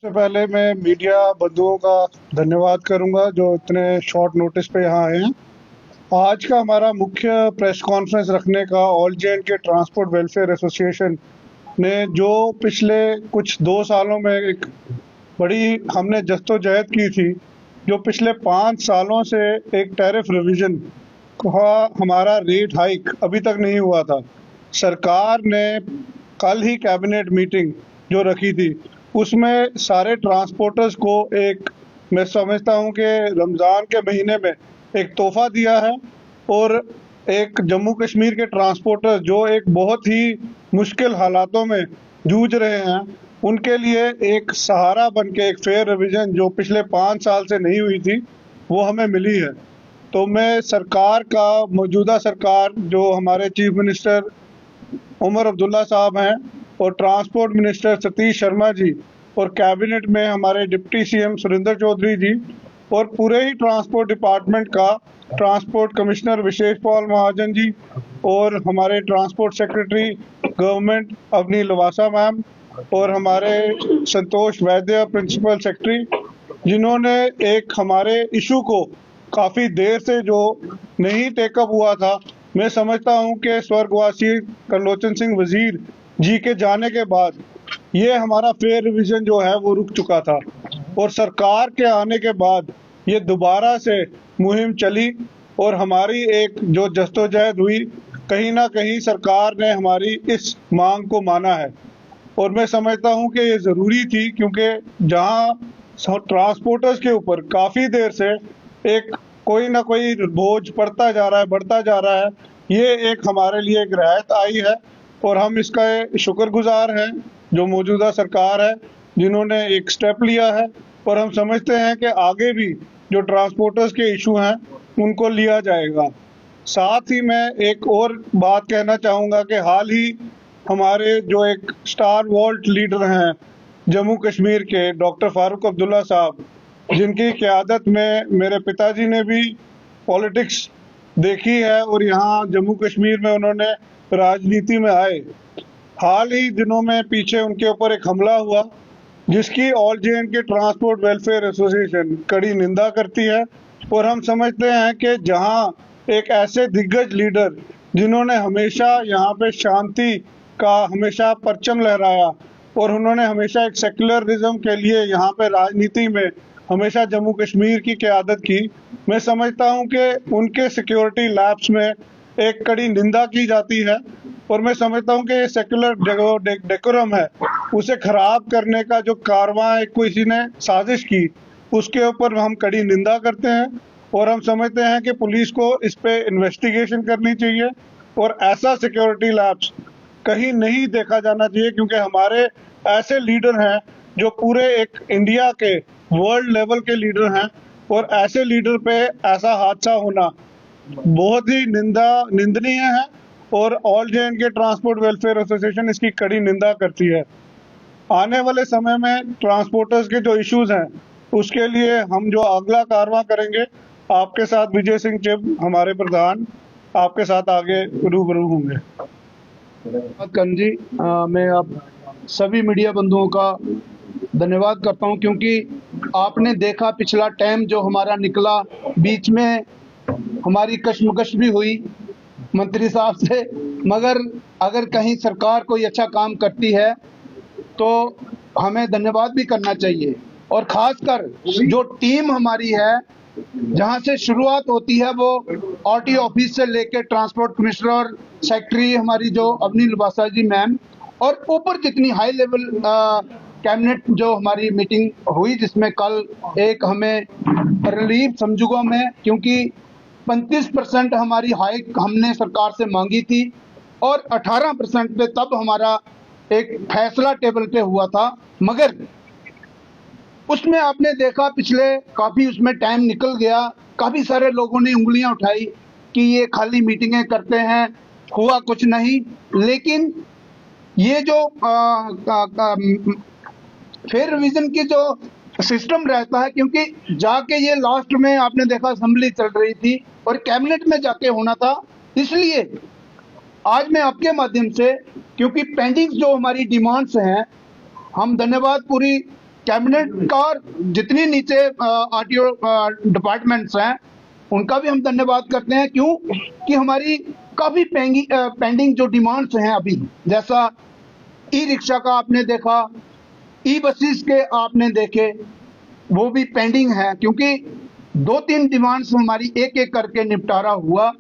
सबसे पहले मैं मीडिया बंधुओं का धन्यवाद करूंगा जो इतने शॉर्ट नोटिस पे यहाँ आए हैं। आज का हमारा मुख्य प्रेस कॉन्फ्रेंस रखने का ऑल जे एंड के ट्रांसपोर्ट वेलफेयर एसोसिएशन ने जो पिछले कुछ 2 सालों में एक बड़ी हमने जद्दोजहद की थी, जो पिछले 5 सालों से एक टैरिफ रिवीजन का हमारा रेट हाइक अभी तक नहीं हुआ था। सरकार ने कल ही कैबिनेट मीटिंग जो रखी थी उसमें सारे ट्रांसपोर्टर्स को एक, मैं समझता हूं कि रमज़ान के महीने में एक तोहफा दिया है और एक जम्मू कश्मीर के ट्रांसपोर्टर्स जो एक बहुत ही मुश्किल हालातों में जूझ रहे हैं उनके लिए एक सहारा बन के एक फेयर रिवीजन जो पिछले 5 साल से नहीं हुई थी वो हमें मिली है। तो मैं सरकार का, मौजूदा सरकार जो हमारे चीफ मिनिस्टर उमर अब्दुल्ला साहब हैं और ट्रांसपोर्ट मिनिस्टर सतीश शर्मा जी और कैबिनेट में हमारे डिप्टी सीएम सुरेंद्र चौधरी जी और पूरे ही ट्रांसपोर्ट डिपार्टमेंट का ट्रांसपोर्ट कमिश्नर विशेष पॉल महाजन जी और हमारे transport secretary government Avny Lavasa ma'am और हमारे संतोष वैद्य प्रिंसिपल सेक्रेटरी, जिन्होंने एक हमारे इशू को काफ़ी देर से जो नहीं टेकअप हुआ था, मैं समझता हूं कि स्वर्गवासी त्रिलोचन सिंह वजीर जी के जाने के बाद ये हमारा फेयर रिवीजन जो है वो रुक चुका था और सरकार के आने के बाद ये दोबारा से मुहिम चली और हमारी एक जो जद्दोजहद हुई, कहीं ना कहीं सरकार ने हमारी इस मांग को माना है और मैं समझता हूं कि ये ज़रूरी थी, क्योंकि जहां ट्रांसपोर्टर्स के ऊपर काफ़ी देर से एक कोई ना कोई बोझ पड़ता जा रहा है, बढ़ता जा रहा है, ये एक हमारे लिए एक राहत आई है और हम इसका शुक्रगुजार हैं जो मौजूदा सरकार है जिन्होंने एक स्टेप लिया है और हम समझते हैं कि आगे भी जो ट्रांसपोर्टर्स के इशू हैं उनको लिया जाएगा। साथ ही मैं एक और बात कहना चाहूँगा कि हाल ही हमारे जो एक स्टार वॉल्ट लीडर हैं जम्मू कश्मीर के डॉक्टर फारूक अब्दुल्ला साहब, जिनकी क़यादत में मेरे पिताजी ने भी पॉलिटिक्स देखी है और यहाँ जम्मू कश्मीर में उन्होंने राजनीति में आए, हाल ही दिनों में पीछे उनके ऊपर एक हमला हुआ जिसकी ऑल जे एंड के ट्रांसपोर्ट वेलफेयर एसोसिएशन कड़ी निंदा करती है और हम समझते हैं कि जहां एक ऐसे दिग्गज लीडर जिन्होंने हमेशा यहाँ पे शांति का हमेशा परचम लहराया और उन्होंने हमेशा एक सेक्युलरिज्म के लिए यहाँ पे राजनीति में हमेशा जम्मू कश्मीर की क़यादत की, मैं समझता हूँ कि उनके सिक्योरिटी लैब्स में एक कड़ी निंदा की जाती है और मैं समझता हूं कि ये सेक्युलर डेकोरम है उसे खराब करने का जो कारवां किसी ने साजिश की उसके ऊपर हम कड़ी निंदा करते हैं और हम समझते हैं कि पुलिस को इस पे इन्वेस्टिगेशन करनी चाहिए और ऐसा सिक्योरिटी लैब्स कहीं नहीं देखा जाना चाहिए, क्योंकि हमारे ऐसे लीडर हैं जो पूरे एक इंडिया के वर्ल्ड लेवल के लीडर हैं और ऐसे लीडर पे ऐसा हादसा होना बहुत ही निंदनीय है और ऑल जे एंड के ट्रांसपोर्ट वेलफेयर एसोसिएशन इसकी कड़ी निंदा करती है। आने वाले समय में ट्रांसपोर्टर्स के जो इश्यूज हैं उसके लिए हम जो अगला कारवां करेंगे, आपके साथ विजय सिंह चिब हमारे प्रधान आपके साथ आगे रूबरू होंगे। करण जी, मैं आप सभी मीडिया बंधुओं का धन्यवाद करता हूं, क्योंकि आपने देखा पिछला टाइम जो हमारा निकला, बीच में हमारी कशमकश भी हुई मंत्री साहब से, मगर अगर कहीं सरकार कोई अच्छा काम करती है तो हमें धन्यवाद भी करना चाहिए और खासकर जो टीम हमारी है, जहां से शुरुआत होती है वो आरटी ऑफिस से लेकर ट्रांसपोर्ट कमिश्नर और सेक्रेटरी हमारी जो अवनी लवासा जी मैम और ऊपर जितनी हाई लेवल कैबिनेट जो हमारी मीटिंग हुई, जिसमें कल एक हमें रिलीफ समझौता में, क्योंकि 35% हमारी हाइक हमने सरकार से मांगी थी और 18% पे तब हमारा एक फैसला टेबल पे हुआ था, मगर उसमें आपने देखा पिछले काफ़ी उसमें टाइम निकल गया, काफ़ी सारे लोगों ने उंगलियां उठाई कि ये खाली मीटिंगें करते हैं, हुआ कुछ नहीं। लेकिन ये जो फेयर रिवीजन की जो सिस्टम रहता है, क्योंकि जाके ये लास्ट में आपने देखा असेंबली चल रही थी और कैबिनेट में जाके होना था, इसलिए आज मैं आपके माध्यम से, क्योंकि पेंडिंग जो हमारी डिमांड्स हैं, हम धन्यवाद पूरी कैबिनेट का और जितनी नीचे आरटीओ डिपार्टमेंट्स हैं उनका भी हम धन्यवाद करते हैं। क्यों कि हमारी काफी पेंडिंग जो डिमांड्स हैं अभी, जैसा ई रिक्शा का आपने देखा, ई बसेस के आपने देखे, वो भी पेंडिंग है, क्योंकि 2-3 डिमांड्स हमारी एक एक करके निपटारा हुआ।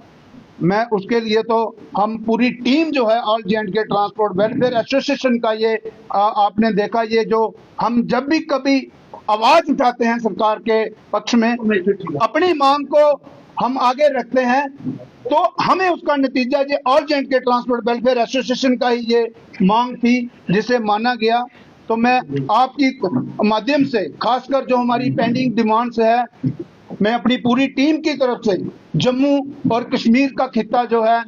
मैं उसके लिए तो हम पूरी टीम जो है ऑल जे&के ट्रांसपोर्ट वेलफेयर एसोसिएशन का ये आपने देखा, ये जो हम जब भी कभी आवाज उठाते हैं सरकार के पक्ष में, अपनी मांग को हम आगे रखते हैं, तो हमें उसका नतीजा ये ऑल जे&के ट्रांसपोर्ट वेलफेयर एसोसिएशन का ही ये मांग थी जिसे माना गया। तो मैं आपकी माध्यम से खासकर जो हमारी पेंडिंग डिमांड्स है, मैं अपनी पूरी टीम की तरफ से जम्मू और कश्मीर का खित्ता जो है,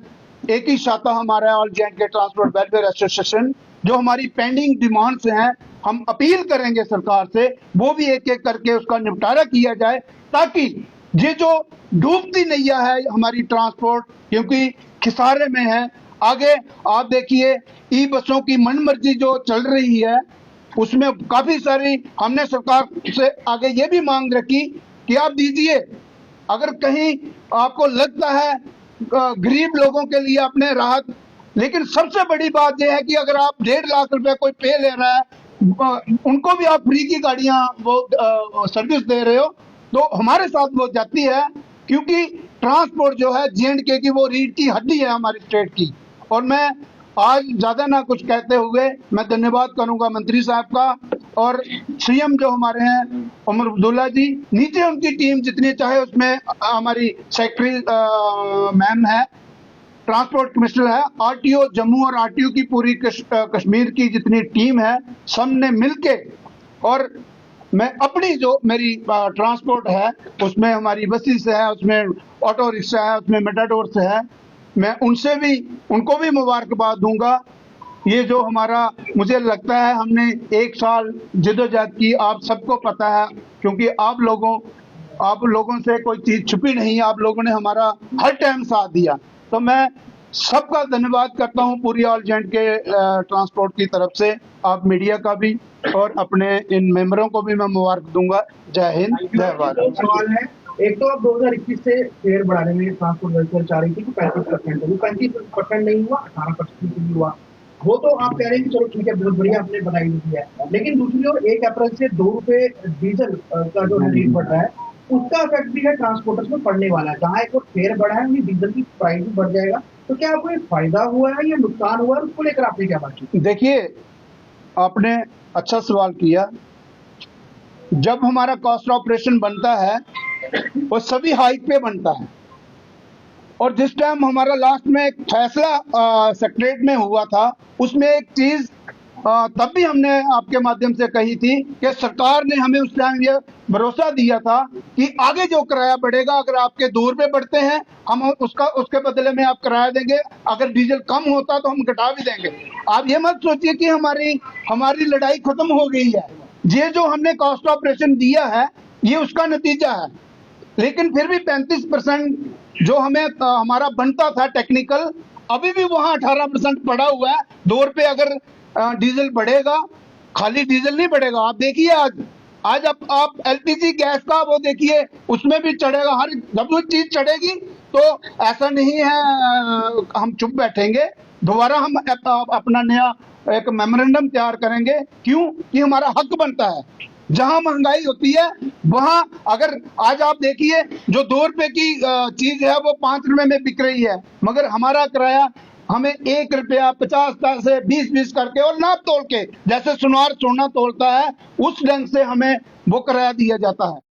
एक ही शाखा हमारा ऑल जे&के ट्रांसपोर्ट वेलफेयर एसोसिएशन, जो हमारी पेंडिंग डिमांड्स हैं हम अपील करेंगे सरकार से, वो भी एक एक करके उसका निपटारा किया जाए, ताकि ये जो डूबती नैया है हमारी ट्रांसपोर्ट, क्योंकि खिसारे में है। आगे आप देखिए ई बसों की मनमर्जी जो चल रही है, उसमें काफी सारी हमने सरकार से आगे ये भी मांग रखी कि आप दीजिए, अगर कहीं आपको लगता है गरीब लोगों के लिए अपने राहत। लेकिन सबसे बड़ी बात यह है कि अगर आप 1.5 लाख रुपए कोई पे ले रहा है, उनको भी आप फ्री की गाड़ियां वो सर्विस दे रहे हो, तो हमारे साथ वो जाती है, क्योंकि ट्रांसपोर्ट जो है जे&के की वो रीढ़ की हड्डी है हमारी स्टेट की। और मैं आज ज्यादा ना कुछ कहते हुए मैं धन्यवाद करूंगा मंत्री साहब का, और सीएम जो हमारे हैं उमर अब्दुल्ला जी, नीचे उनकी टीम जितनी चाहे, उसमें हमारी सेक्रेटरी मैम है, ट्रांसपोर्ट कमिश्नर है, आरटीओ जम्मू और आरटीओ की पूरी कश्मीर की जितनी टीम है, सबने मिलके, और मैं अपनी जो मेरी ट्रांसपोर्ट है उसमें हमारी बसेस है, उसमें ऑटो रिक्शा है, उसमें मेटाडोर्स है, मैं उनको भी मुबारकबाद दूंगा। ये जो हमारा, मुझे लगता है हमने 1 साल जिद्दोजहद की, आप सबको पता है, क्योंकि आप लोगों से कोई चीज छुपी नहीं, आप लोगों ने हमारा हर टाइम साथ दिया। तो मैं सबका धन्यवाद करता हूं पूरी ऑल जे&के ट्रांसपोर्ट की तरफ से, आप मीडिया का भी, और अपने इन मेंबरों को भी मैं मुबारक दूंगा। जय हिंद, जय भारत। सवाल है, एक तो आप 2021 से फेयर बढ़ाने में ट्रांसपोर्ट वेलफेयर चाह रही थी कि 35%, वो 35% नहीं हुआ, 18% भी हुआ। वो तो आप कह रहे हैं कि चलो ठीक है, बहुत बढ़िया आपने बनाई दी है, लेकिन दूसरी ओर 1 अप्रैल से 2 रुपए डीजल का जो रेट बढ़ रहा है, उसका इफेक्ट भी है ट्रांसपोर्टर्स में पड़ने वाला है। जहाँ एक और फेयर बढ़ा है, वही डीजल की प्राइस भी बढ़ जाएगा। तो क्या आपको फायदा हुआ है या नुकसान हुआ है, उसको लेकर आपने क्या बात की? देखिए, आपने अच्छा सवाल किया। जब हमारा कॉस्ट ऑपरेशन बनता है वो सभी हाइक पे बनता है, और जिस टाइम हमारा लास्ट में एक फैसला सेक्रेटरीट में हुआ था, उसमें एक चीज तब भी हमने आपके माध्यम से कही थी कि सरकार ने हमें उस टाइम ये भरोसा दिया था कि आगे जो किराया बढ़ेगा, अगर आपके 2 रुपए बढ़ते हैं, हम उसके बदले में आप किराया देंगे, अगर डीजल कम होता तो हम घटा भी देंगे। आप ये मत सोचिए कि हमारी लड़ाई खत्म हो गई है। ये जो हमने कॉस्ट ऑपरेशन दिया है, ये उसका नतीजा है। लेकिन फिर भी 35% जो हमें हमारा बनता था टेक्निकल, अभी भी वहां 18% पड़ा हुआ है। 2 रुपए अगर डीजल बढ़ेगा, खाली डीजल नहीं बढ़ेगा। आप देखिए आज आप एलपीजी गैस का वो देखिए, उसमें भी चढ़ेगा, हर जब वो चीज चढ़ेगी तो ऐसा नहीं है हम चुप बैठेंगे, दोबारा हम अपना नया एक मेमोरेंडम तैयार करेंगे। क्यों कि हमारा हक बनता है। जहां महंगाई होती है वहां, अगर आज आप देखिए जो 2 रुपए की चीज है वो 5 रुपए में बिक रही है, मगर हमारा किराया हमें 1 रुपया 50 पैसे 20 करके और नाप तोल के, जैसे सुनार सोना तोलता है, उस ढंग से हमें वो किराया दिया जाता है।